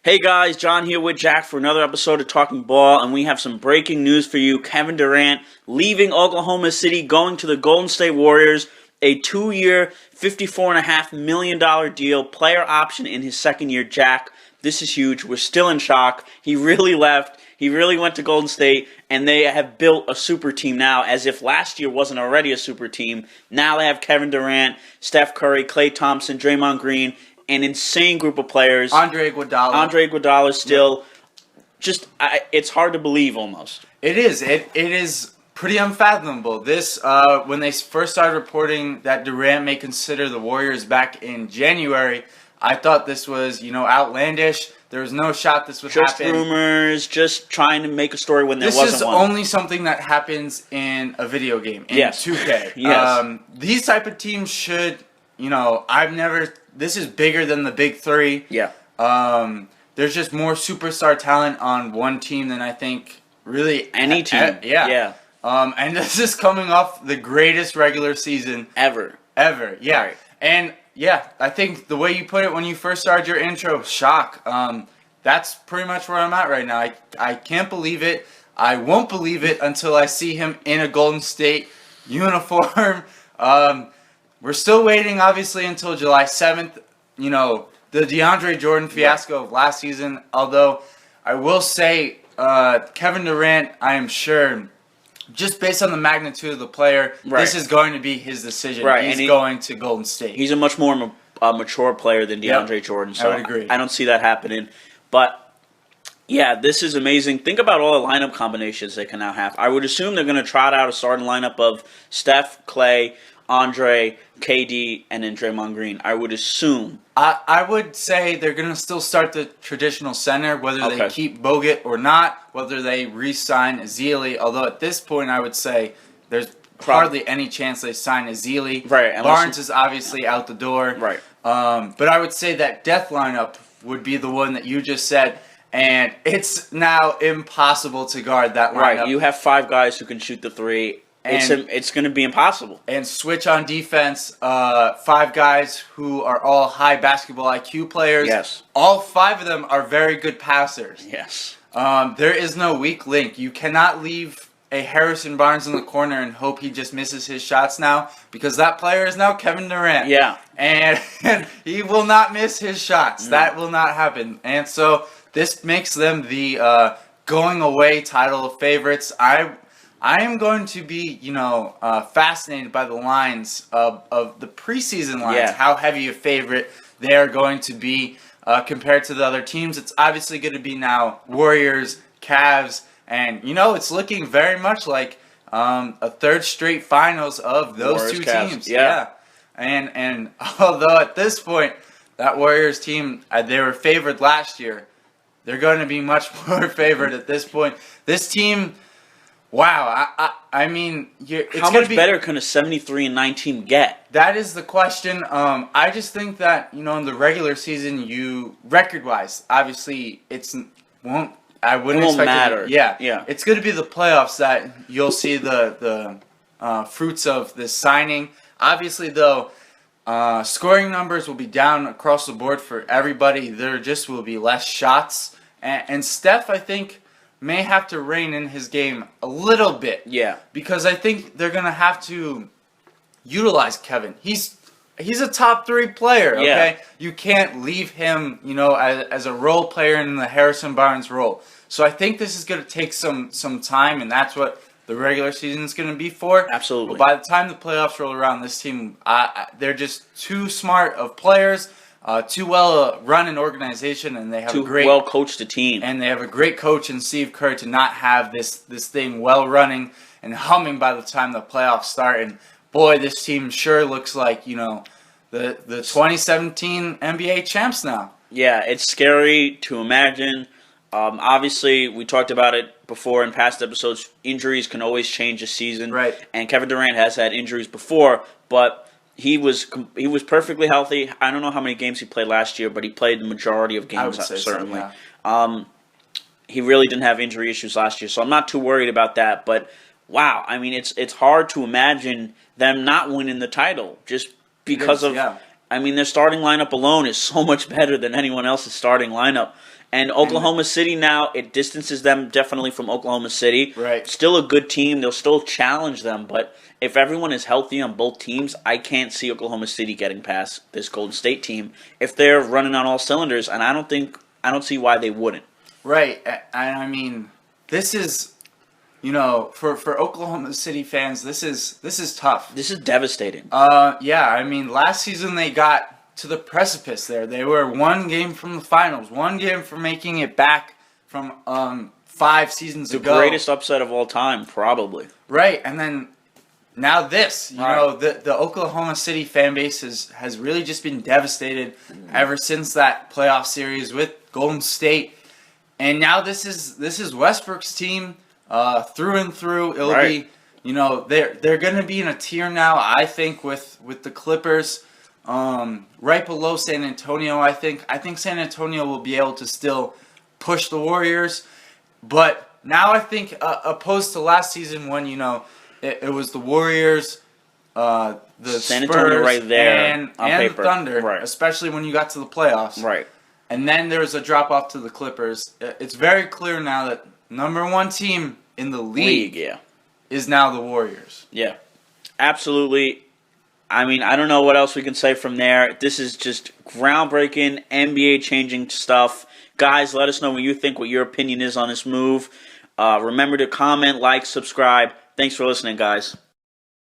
Hey guys, John here with Jack for another episode of Talking Ball, and we have some breaking news for you. Kevin Durant leaving Oklahoma City, going to the Golden State Warriors, a 2-year, $54.5 million deal, player option in his second year. Jack, this is huge. We're still in shock. He really left. He really went to Golden State, and they have built a super team now, as if last year wasn't already a super team. Now they have Kevin Durant, Steph Curry, Klay Thompson, Draymond Green, an insane group of players. Andre Iguodala Still, it's hard to believe almost. It is. It is pretty unfathomable. This when they first started reporting that Durant may consider the Warriors back in January, I thought this was outlandish. There was no shot this would happen. Just rumors, just trying to make a story when there wasn't one. This is only something that happens in a video game, in 2K. Yes. These type of teams should, this is bigger than the big three. Yeah. There's just more superstar talent on one team than I think really any team. Yeah. And this is coming off the greatest regular season ever. Yeah. Right. And yeah, I think the way you put it when you first started your intro, shock. That's pretty much where I'm at right now. I can't believe it. I won't believe it until I see him in a Golden State uniform. We're still waiting, obviously, until July 7th. The DeAndre Jordan fiasco of last season. Although, I will say, Kevin Durant, I am sure, just based on the magnitude of the player, this is going to be his decision. Right. He's going to Golden State. He's a much more mature player than DeAndre Jordan. So I would agree. I don't see that happening. But, yeah, this is amazing. Think about all the lineup combinations they can now have. I would assume they're going to trot out a starting lineup of Steph, Klay, Andre, KD, and then Draymond Green. I would assume. I would say they're going to still start the traditional center, whether they keep Bogut or not, whether they re-sign Ezeli. Although at this point, I would say there's hardly any chance they sign Ezeli. Right. Barnes is obviously out the door. Right. But I would say that death lineup would be the one that you just said. And it's now impossible to guard that lineup. Right. You have 5 guys who can shoot the three. It's going to be impossible. And switch on defense, 5 guys who are all high basketball IQ players. Yes. All 5 of them are very good passers. Yes. There is no weak link. You cannot leave a Harrison Barnes in the corner and hope he just misses his shots now, because that player is now Kevin Durant. Yeah. And he will not miss his shots. No. That will not happen. And so this makes them the going away title of favorites. I am going to be, fascinated by the lines of the preseason lines, how heavy a favorite they are going to be compared to the other teams. It's obviously going to be now Warriors, Cavs, and, it's looking very much like a third straight finals of those Warriors, two Cavs. teams. Yeah. And although at this point, that Warriors team, they were favored last year, they're going to be much more favored at this point. This team... Wow, I mean, how much better can a 73-19 get? That is the question. I just think that in the regular season, record-wise, obviously, I wouldn't expect matter. Yeah. It's going to be the playoffs that you'll see the fruits of this signing. Obviously, though, scoring numbers will be down across the board for everybody. There just will be less shots, and Steph, I think, may have to rein in his game a little bit. Yeah. Because I think they're going to have to utilize Kevin. He's a top 3 player, okay? Yeah. You can't leave him, as a role player in the Harrison Barnes role. So I think this is going to take some time, and that's what the regular season is going to be for. Absolutely. But by the time the playoffs roll around, this team, they're just too smart of players. Too well run an organization, and they have a great well coached a team, and they have a great coach in Steve Kerr to not have this thing well running and humming by the time the playoffs start. And boy, this team sure looks like the 2017 NBA champs now. Yeah, it's scary to imagine. Obviously, we talked about it before in past episodes. Injuries can always change a season, right? And Kevin Durant has had injuries before, but he was perfectly healthy. I don't know how many games he played last year, but he played the majority of games, certainly. So, yeah. He really didn't have injury issues last year, so I'm not too worried about that. But wow, I mean, it's hard to imagine them not winning the title just because of I mean, their starting lineup alone is so much better than anyone else's starting lineup. And Oklahoma City now, it distances them definitely from Oklahoma City. Right. Still a good team. They'll still challenge them. But if everyone is healthy on both teams, I can't see Oklahoma City getting past this Golden State team if they're running on all cylinders. And I don't see why they wouldn't. Right. And I mean, this is, for Oklahoma City fans, this is tough. This is devastating. Yeah. I mean, last season they got to the precipice there. They were one game from the finals, one game from making it back from 5 seasons ago. The greatest upset of all time, probably. Right, and then now this, Right. the Oklahoma City fan base has really just been devastated ever since that playoff series with Golden State, and now this is Westbrook's team through and through. It'll Right. be, they're going to be in a tier now, I think, with the Clippers. Right below San Antonio, I think San Antonio will be able to still push the Warriors, but now I think opposed to last season when it was the Warriors, the San Spurs, Antonio right there and on the paper. Thunder, Right. especially when you got to the playoffs, Right. and then there was a drop off to the Clippers. It's very clear now that number 1 team in the league Yeah. is now the Warriors. Yeah. Absolutely. I mean, I don't know what else we can say from there. This is just groundbreaking, NBA changing stuff. Guys, let us know what you think, what your opinion is on this move. Remember to comment, like, subscribe. Thanks for listening, guys.